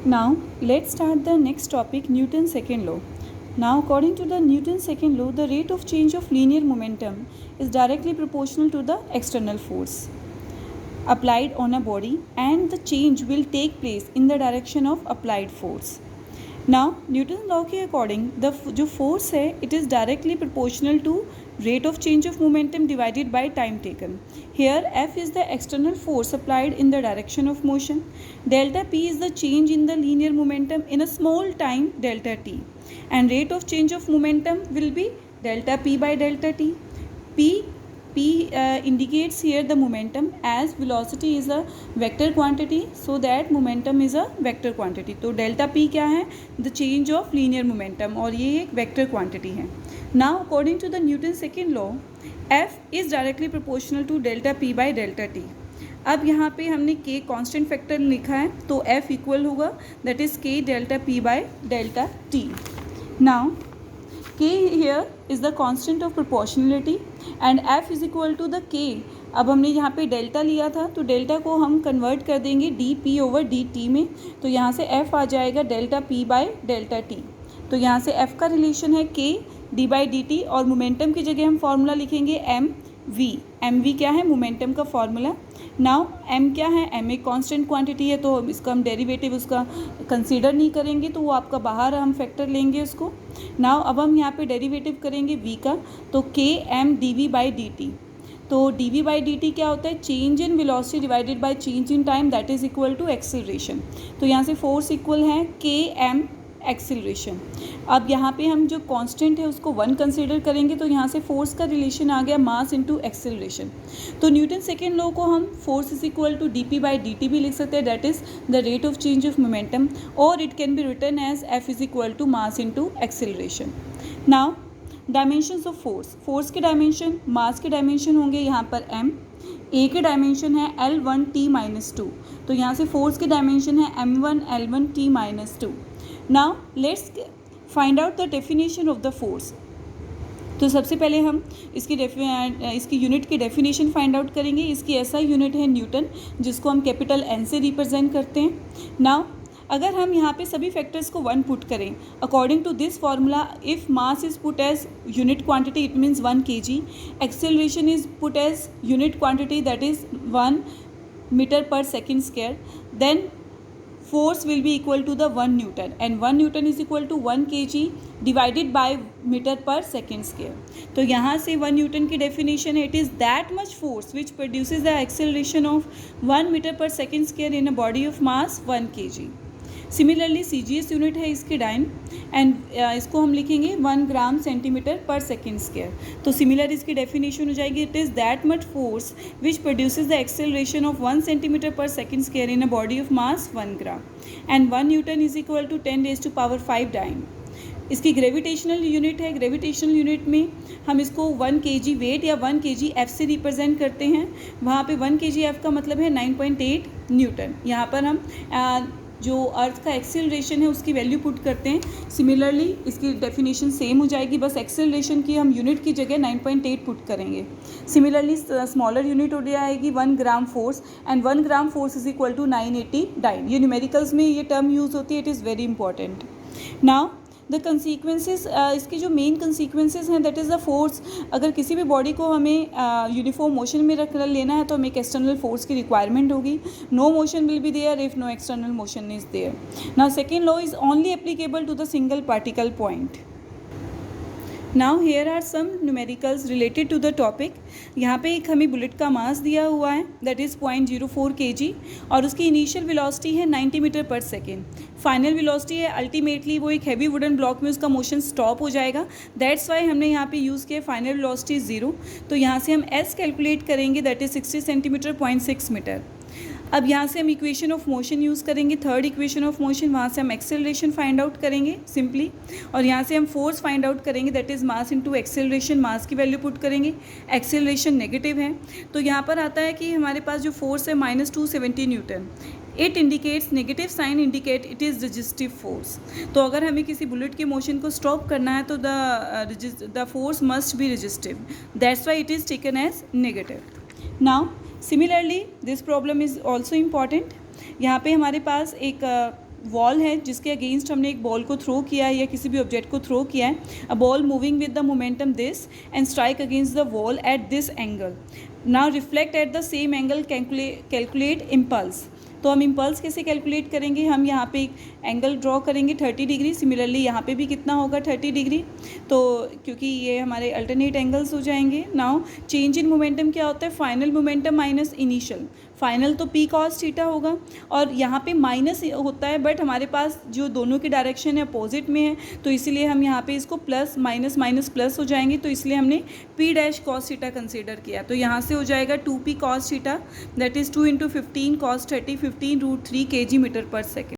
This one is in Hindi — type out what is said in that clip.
Now let's start the next topic, Newton's second law. Now according to the Newton's second law, the rate of change of linear momentum is directly proportional to the external force applied on a body, and the change will take place in the direction of applied force. Now Newton law के अकॉर्डिंग जो फोर्स है it is directly proportional to rate of change of momentum divided by time taken. Here F is the external force applied in the direction of motion. Delta P is the change in the linear momentum in a small time delta t, and rate of change of momentum will be delta P by delta t. P indicates here the momentum, as velocity is a vector quantity, so that momentum is a vector quantity. तो delta P क्या है? The change of linear momentum, और ये एक vector quantity है. Now according to the Newton's second law, F is directly proportional to delta P by delta t. अब यहाँ पे हमने k कांस्टेंट फैक्टर लिखा है, तो F इक्वल होगा that is k delta P by delta t. Now k here is the constant of proportionality and F is equal to the k. अब हमने यहाँ पे डेल्टा लिया था, तो डेल्टा को हम कन्वर्ट कर देंगे D P over D T में, तो यहाँ से F आ जाएगा delta P by delta T. तो यहाँ से F का रिलेशन है k D by D T, और मोमेंटम की जगह हम फार्मूला लिखेंगे एम वी क्या है? मोमेंटम का फार्मूला. नाउ m क्या है? m एक कांस्टेंट क्वांटिटी है, तो इसका हम डेरिवेटिव उसका कंसीडर नहीं करेंगे, तो वो आपका बाहर हम फैक्टर लेंगे उसको. नाउ अब हम यहाँ पे डेरिवेटिव करेंगे v का, तो k m D V by D T. तो D V by D T क्या होता है? Change in velocity divided by change in time, that is equal to acceleration. तो यहाँ से फोर्स इक्वल है k m एक्सेलरेशन. अब यहाँ पे हम जो कांस्टेंट है उसको 1 कंसीडर करेंगे, तो यहाँ से फोर्स का रिलेशन आ गया मास इनटू एक्सेलरेशन. तो न्यूटन सेकेंड लॉ को हम force is equal to D P by D T भी लिख सकते हैं, that is the rate of change of momentum, और it can be written as F is equal to mass into acceleration. Now dimensions of force के डायमेंशन, मास के डायमेंशन होंगे यहाँ पर m, ए के डायमेंशन है L1t-2, तो यहाँ से फोर्स के डायमेंशन है m1 L1t-2. Now let's find out the definition of the force. तो सबसे पहले हम इसकी यूनिट की डेफिनेशन फाइंड आउट करेंगे. इसकी ऐसा यूनिट है न्यूटन, जिसको हम कैपिटल N से रिप्रेजेंट करते हैं. नाउ अगर हम यहाँ पे सभी फैक्टर्स को 1 पुट करें according to this formula, if mass is put as unit quantity it means 1 kg, acceleration is put as unit quantity that is 1 metre पर second square, then force will be equal to the 1 Newton, and 1 Newton is equal to 1 kg divided by meter per second square. तो यहाँ से 1 Newton की डेफिनेशन है, it is that much force which produces the acceleration of 1 meter per second square in a body of mass 1 kg. Similarly C G S unit है इसके डाइन, एंड इसको हम लिखेंगे 1 gram centimetre per second square. तो सिमिलर इसकी डेफिनेशन हो जाएगी, it is that much force which produces the acceleration of 1 centimetre per second square in a body of mass 1 gram, and 1 newton is equal to 10⁵ dyne. इसकी ग्रेविटेशनल यूनिट है. ग्रेविटेशनल यूनिट में हम इसको 1 kg वेट या 1 kg एफ से रिप्रेजेंट करते हैं. वहाँ पे 1 kg एफ का मतलब है 9.8 न्यूटन. यहाँ पर हम जो अर्थ का एक्सेलरेशन है उसकी वैल्यू पुट करते हैं. सिमिलरली इसकी डेफिनेशन सेम हो जाएगी, बस एक्सेलरेशन की हम यूनिट की जगह 9.8 पुट करेंगे. सिमिलरली स्मॉलर यूनिट हो जाएगी 1 gram force, and 1 gram force is equal to 980 dyne. ये न्यूमेरिकल्स में ये टर्म यूज़ होती है, it is very important. Now the consequences, इसके जो मेन कंसीक्वेंसेस हैं दैट इज़ द फोर्स. अगर किसी भी बॉडी को हमें यूनिफॉर्म मोशन में रख लेना है तो हमें एक एक्सटर्नल फोर्स की रिक्वायरमेंट होगी. No motion will be there if no external motion is there. Now second law is only applicable to the single particle point. Now here are some numericals related to the topic. यहाँ पे एक हमें बुलेट का मास दिया हुआ है दैट इज़ 0.04 kg, और उसकी इनिशियल वेलोसिटी है 90 मीटर पर सेकेंड. फाइनल वेलोसिटी है अल्टीमेटली वो एक हैवी वुडन ब्लॉक में उसका मोशन स्टॉप हो जाएगा, दैट्स वाई हमने यहाँ पे यूज़ किया फाइनल वेलोसिटी 0. तो यहाँ से हम एस कैलकुलेट करेंगे दैट इज़ 60 सेंटीमीटर 0.6 मीटर. अब यहाँ से हम इक्वेशन ऑफ मोशन यूज़ करेंगे, थर्ड इक्वेशन ऑफ मोशन. वहाँ से हम एक्सेलरेशन फाइंड आउट करेंगे सिंपली, और यहाँ से हम फोर्स फाइंड आउट करेंगे that is mass into acceleration. Mass की वैल्यू पुट करेंगे, एक्सेलरेशन नेगेटिव है, तो यहाँ पर आता है कि हमारे पास जो फोर्स है -270 newton. It indicates negative sign indicate it is resistive force. तो अगर हमें किसी बुलेट के मोशन को स्टॉप करना है तो the force must be resistive, that's why it is taken as negative. Now similarly this problem is also important. यहाँ पे हमारे पास एक वॉल है जिसके अगेंस्ट हमने एक बॉल को थ्रो किया है या किसी भी ऑब्जेक्ट को थ्रो किया है, a ball moving with the momentum this and strike against the wall at this angle, now reflect at the same angle, calculate impulse. तो हम इम्पल्स कैसे कैलकुलेट करेंगे, हम यहाँ पे एक एंगल ड्रॉ करेंगे 30 डिग्री, सिमिलरली यहाँ पे भी कितना होगा 30 डिग्री, तो क्योंकि ये हमारे अल्टरनेट एंगल्स हो जाएंगे। नाउ चेंज इन मोमेंटम क्या होता है, final momentum minus initial, final तो पी कॉस थीटा होगा और यहाँ पे माइनस होता है, बट हमारे पास जो दोनों की डायरेक्शन है अपोजिट में है, तो इसीलिए हम यहाँ पे इसको प्लस माइनस माइनस प्लस हो जाएंगे, तो इसलिए हमने p dash cos theta consider किया। तो यहाँ से हो जाएगा 2p cos theta, that is 2 × 15 cos 30, 15√3 kg metre पर सेकेंड।